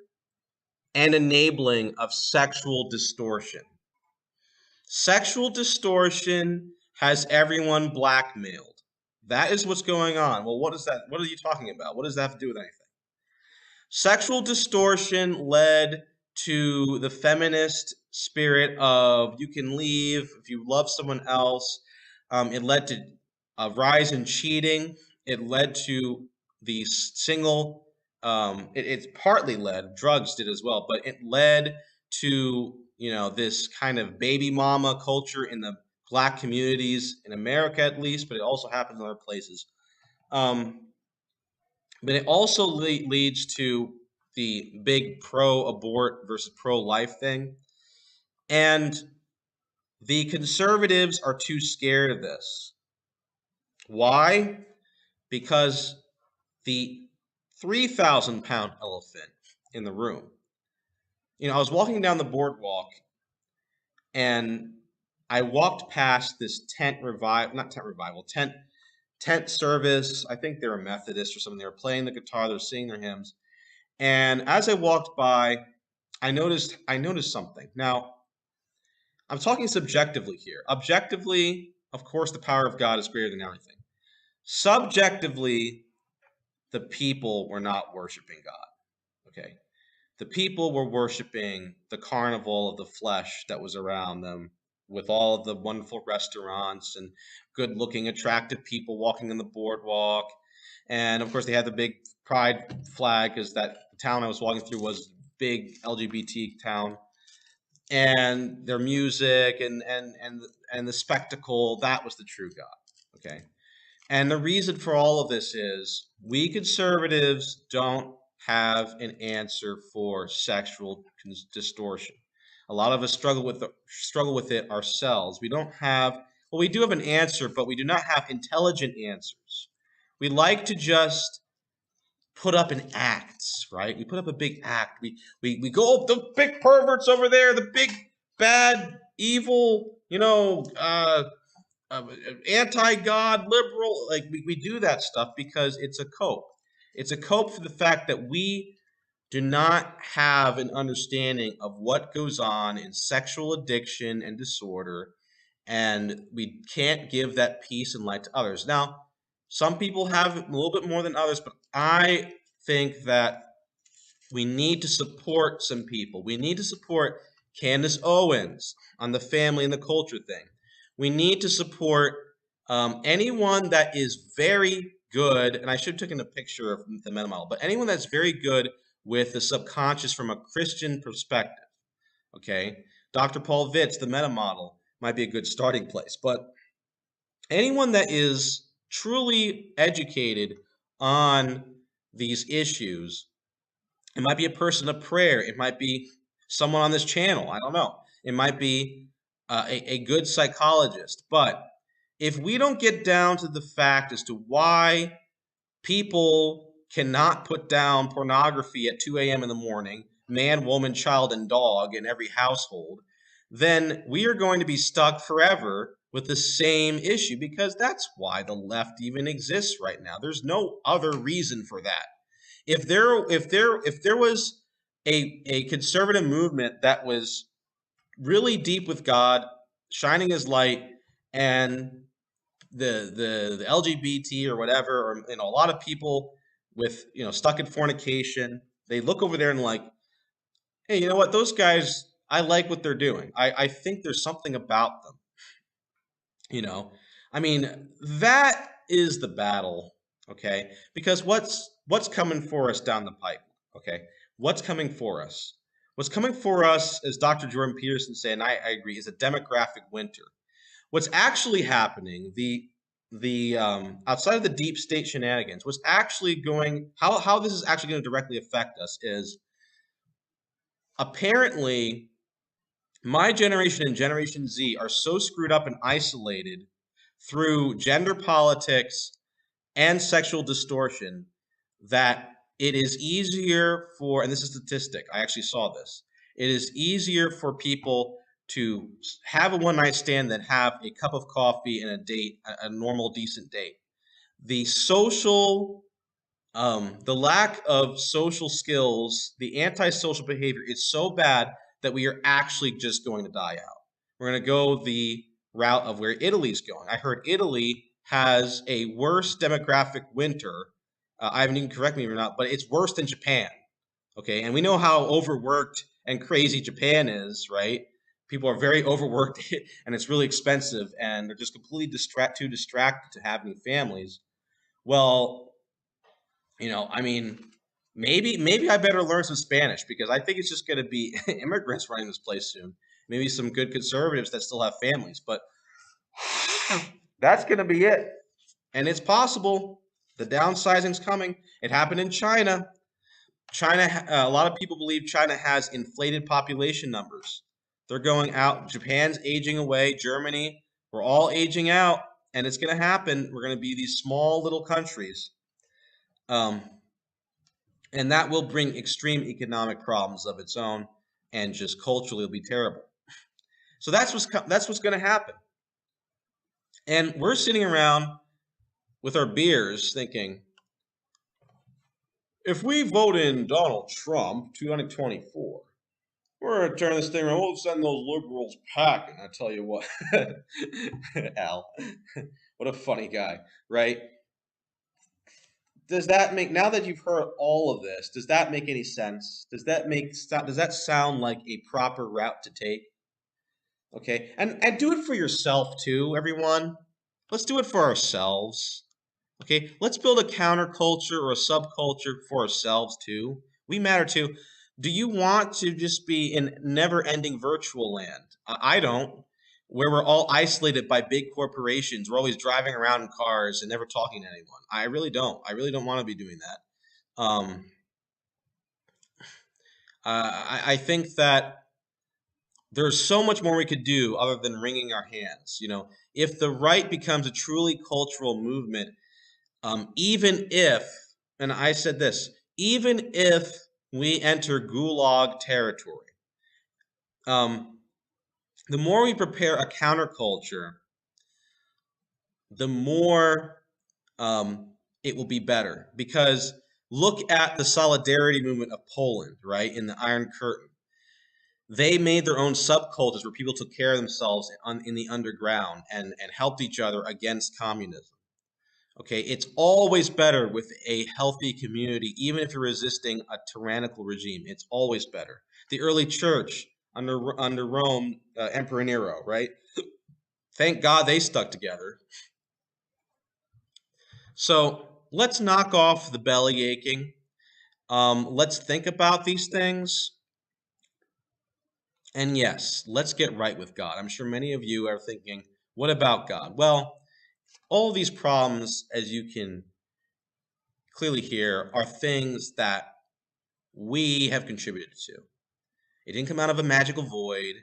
and enabling of sexual distortion. Sexual distortion has everyone blackmailed. That is what's going on. Well, what is that? What are you talking about? What does that have to do with anything? Sexual distortion led to the feminist spirit of you can leave if you love someone else. It led to a rise in cheating. It led to the single, it's partly led, drugs did as well, but it led to, this kind of baby mama culture in the Black communities in America, at least, but it also happens in other places. But it also leads to the big pro-abort versus pro-life thing. And the conservatives are too scared of this. Why? Because the 3,000-pound elephant in the room. I was walking down the boardwalk and I walked past this tent service. I think they were Methodist or something. They were playing the guitar, they were singing their hymns. And as I walked by, I noticed something. Now, I'm talking subjectively here. Objectively, of course, the power of God is greater than everything. Subjectively, the people were not worshiping God. Okay. The people were worshiping the carnival of the flesh that was around them, with all of the wonderful restaurants and good-looking, attractive people walking on the boardwalk. And of course, they had the big pride flag because that town I was walking through was a big LGBT town. And their music and the spectacle, that was the true God. Okay. And the reason for all of this is we conservatives don't have an answer for sexual distortion. A lot of us struggle with it ourselves. We don't have, well, we do have an answer, but we do not have intelligent answers. We like to just put up an act, right? We put up a big act. We go, oh, the big perverts over there, the big bad evil, anti-God, liberal, like we do that stuff because it's a cope. It's a cope for the fact that we do not have an understanding of what goes on in sexual addiction and disorder, and we can't give that peace and light to others. Now, some people have a little bit more than others, but I think that we need to support some people. We need to support Candace Owens on the family and the culture thing. We need to support anyone that is very good, and I should have taken a picture of the meta model, but anyone that's very good with the subconscious from a Christian perspective, okay? Dr. Paul Vitz, the meta model, might be a good starting place, but anyone that is truly educated on these issues, it might be a person of prayer, it might be someone on this channel, I don't know. It might be a good psychologist, but if we don't get down to the fact as to why people cannot put down pornography at 2 a.m. in the morning, man, woman, child, and dog in every household, then we are going to be stuck forever with the same issue, because that's why the left even exists right now. There's no other reason for that. If there was a conservative movement that was really deep with God, shining his light, and the LGBT or whatever, or a lot of people with stuck in fornication, they look over there and like, hey, you know what? Those guys, I like what they're doing. I think there's something about them. I mean, that is the battle, okay? Because what's coming for us down the pipe, okay? What's coming for us? What's coming for us, as Dr. Jordan Peterson said, and I agree, is a demographic winter. What's actually happening, the outside of the deep state shenanigans, what's actually going, how this is actually going to directly affect us is, apparently my generation and Generation Z are so screwed up and isolated through gender politics and sexual distortion that it is easier for, and this is a statistic, I actually saw this, it is easier for people to have a one night stand than have a cup of coffee and a date, a normal, decent date. The social, the lack of social skills, the antisocial behavior is so bad that we are actually just going to die out. We're going to go the route of where Italy's going. I heard Italy has a worse demographic winter. I haven't even correct me or not, but it's worse than Japan. Okay, and we know how overworked and crazy Japan is, right? People are very overworked, and it's really expensive, and they're just completely too distracted to have any families. Well, I mean, maybe I better learn some Spanish because I think it's just going to be immigrants running this place soon. Maybe some good conservatives that still have families, but that's going to be it. And it's possible. The downsizing's coming. It happened in China. A lot of people believe China has inflated population numbers. They're going out. Japan's aging away. Germany, we're all aging out, and it's going to happen. We're going to be these small little countries. And that will bring extreme economic problems of its own, and just culturally it'll be terrible. So that's what's going to happen. And we're sitting around with our beers thinking, if we vote in Donald Trump 2024, we're going to turn this thing around. We'll send those liberals packing. I tell you what. Al, what a funny guy, right? Does that make, now that you've heard all of this, does that make any sense? Does that sound like a proper route to take? Okay, and do it for yourself too, everyone. Let's do it for ourselves. Okay, let's build a counterculture or a subculture for ourselves too. We matter too. Do you want to just be in never-ending virtual land? I don't, where we're all isolated by big corporations. We're always driving around in cars and never talking to anyone. I really don't. I really don't want to be doing that. I think that there's so much more we could do other than wringing our hands. If the right becomes a truly cultural movement, even if, and I said this, even if we enter gulag territory, the more we prepare a counterculture, the more it will be better. Because look at the solidarity movement of Poland, right, in the Iron Curtain. They made their own subcultures where people took care of themselves in the underground and helped each other against communism. Okay, it's always better with a healthy community, even if you're resisting a tyrannical regime. It's always better. The early church under Rome, Emperor Nero, right? Thank God they stuck together. So let's knock off the belly aching. Let's think about these things. And yes, let's get right with God. I'm sure many of you are thinking, what about God? Well, all these problems, as you can clearly hear, are things that we have contributed to. It didn't come out of a magical void,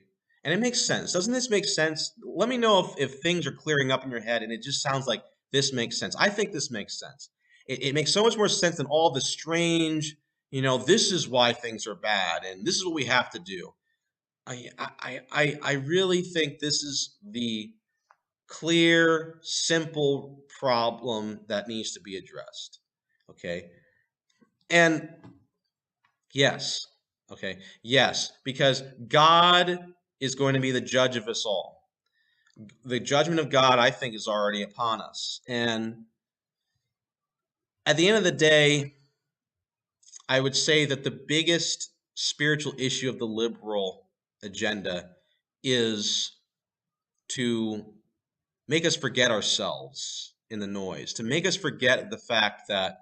and it makes sense. Doesn't this make sense? Let me know if things are clearing up in your head and it just sounds like this makes sense. I think this makes sense. It makes so much more sense than all the strange, this is why things are bad and this is what we have to do. I really think this is the clear, simple problem that needs to be addressed. Okay. And yes, okay, yes, because God is going to be the judge of us all. The judgment of God, I think, is already upon us. And at the end of the day, I would say that the biggest spiritual issue of the liberal agenda is to make us forget ourselves in the noise, to make us forget the fact that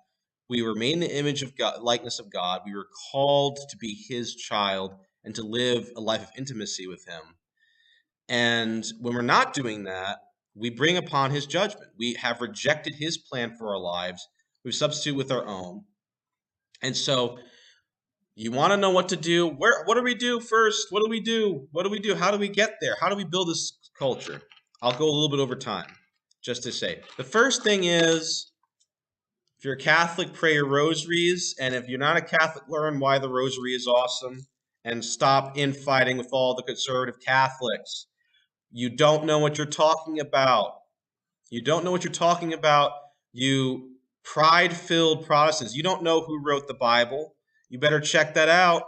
we were made in the image of God, likeness of God. We were called to be His child and to live a life of intimacy with Him. And when we're not doing that, we bring upon His judgment. We have rejected His plan for our lives. We've substituted with our own. And so you want to know what to do? What do we do first? What do we do? What do we do? How do we get there? How do we build this culture? I'll go a little bit over time just to say. The first thing is If you're a Catholic, pray your rosaries. And if you're not a Catholic, learn why the rosary is awesome and stop infighting with all the conservative Catholics. You don't know what you're talking about. You don't know what you're talking about. You pride-filled Protestants. You don't know who wrote the Bible. You better check that out.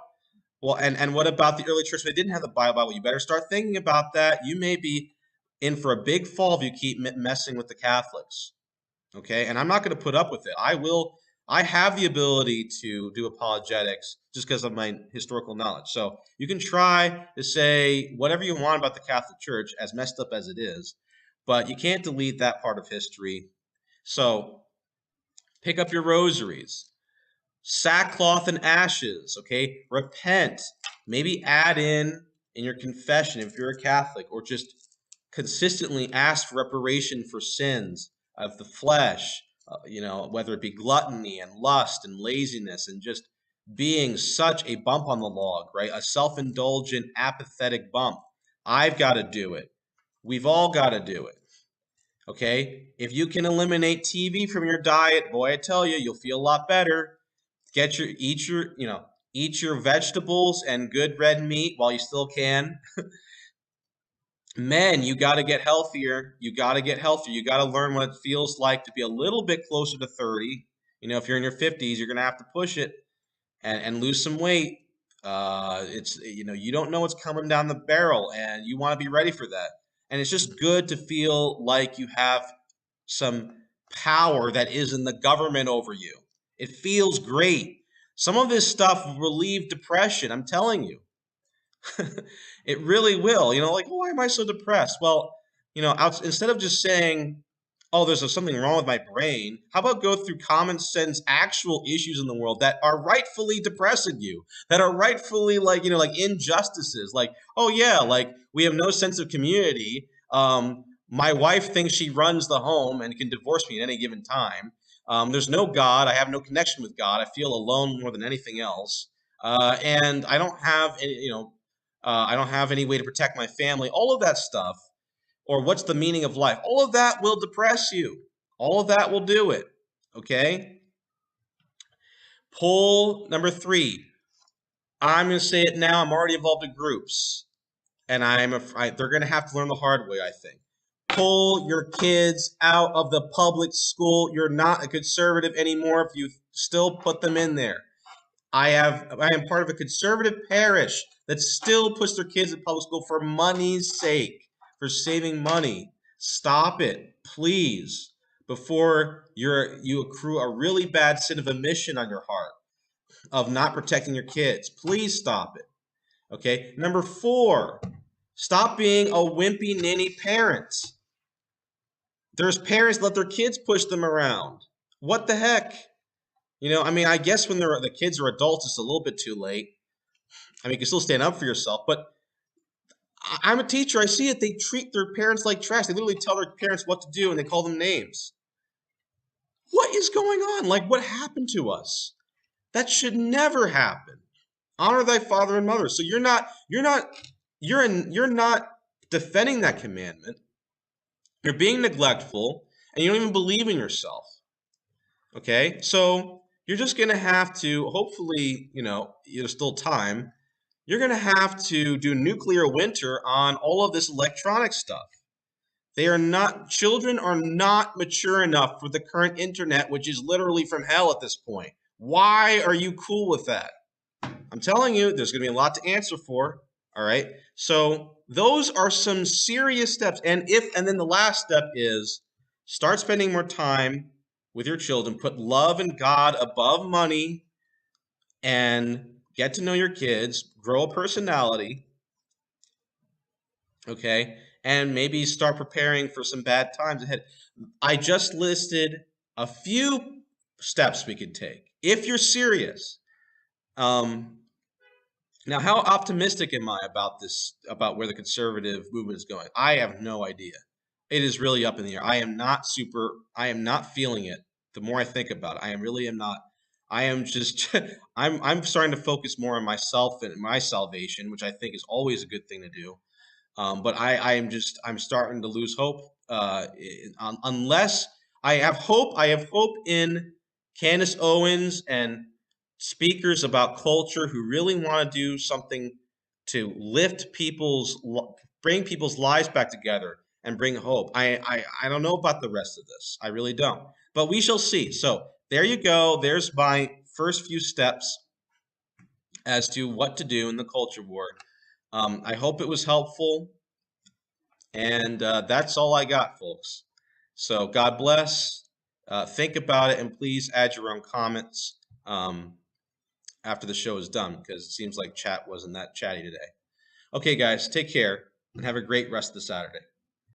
Well, and what about the early church? They didn't have the Bible. You better start thinking about that. You may be in for a big fall if you keep messing with the Catholics. Okay, and I'm not going to put up with it. I have the ability to do apologetics just because of my historical knowledge. So you can try to say whatever you want about the Catholic Church, as messed up as it is, but you can't delete that part of history. So pick up your rosaries, sackcloth and ashes. Okay, repent. Maybe add in your confession if you're a Catholic, or just consistently ask for reparation for sins of the flesh, whether it be gluttony and lust and laziness and just being such a bump on the log, right? A self-indulgent, apathetic bump. I've got to do it. We've all got to do it. Okay? If you can eliminate TV from your diet, boy, I tell you, you'll feel a lot better. Eat your vegetables and good red meat while you still can. Men, you got to get healthier. You got to get healthier. You got to learn what it feels like to be a little bit closer to 30. If you're in your 50s, you're going to have to push it and lose some weight. You don't know what's coming down the barrel, and you want to be ready for that. And it's just good to feel like you have some power that isn't the government over you. It feels great. Some of this stuff will relieve depression, I'm telling you. It really will. Like, why am I so depressed? Well, instead of just saying, oh, there's something wrong with my brain, how about go through common sense, actual issues in the world that are rightfully depressing you, that are rightfully like injustices. Like, oh yeah, like we have no sense of community. My wife thinks she runs the home and can divorce me at any given time. There's no God. I have no connection with God. I feel alone more than anything else. And I don't have I don't have any way to protect my family. All of that stuff, or what's the meaning of life? All of that will depress you. All of that will do it. Okay? Pull number 3. I'm going to say it now. I'm already involved in groups, and they're going to have to learn the hard way, I think. Pull your kids out of the public school. You're not a conservative anymore if you still put them in there. I am part of a conservative parish that still puts their kids in public school for money's sake, for saving money. Stop it, please, before you accrue a really bad sin of omission on your heart of not protecting your kids. Please stop it. Okay. Number 4, stop being a wimpy ninny parent. There's parents let their kids push them around. What the heck? I guess when the kids are adults, it's a little bit too late. You can still stand up for yourself, but I'm a teacher. I see it. They treat their parents like trash. They literally tell their parents what to do, and they call them names. What is going on? Like, what happened to us? That should never happen. Honor thy father and mother. So you're not defending that commandment. You're being neglectful, and you don't even believe in yourself. Okay, so you're just going to have to, hopefully, there's still time. You're going to have to do nuclear winter on all of this electronic stuff. Children are not mature enough for the current internet, which is literally from hell at this point. Why are you cool with that? I'm telling you, there's going to be a lot to answer for. All right. So those are some serious steps. And then the last step is start spending more time with your children. Put love and God above money and get to know your kids, grow a personality. Okay. And maybe start preparing for some bad times ahead. I just listed a few steps we could take if you're serious. Now, how optimistic am I about this, about where the conservative movement is going? I have no idea. It is really up in the air. I am not feeling it. The more I think about it, am not. I am just, I'm starting to focus more on myself and my salvation, which I think is always a good thing to do. But I'm starting to lose hope. Unless I have hope in Candace Owens and speakers about culture who really want to do something to bring people's lives back together and bring hope. I don't know about the rest of this. I really don't. But we shall see. So there you go. There's my first few steps as to what to do in the culture war. I hope it was helpful. And that's all I got, folks. So God bless. Think about it, and please add your own comments after the show is done, because it seems like chat wasn't that chatty today. Okay, guys, take care and have a great rest of the Saturday.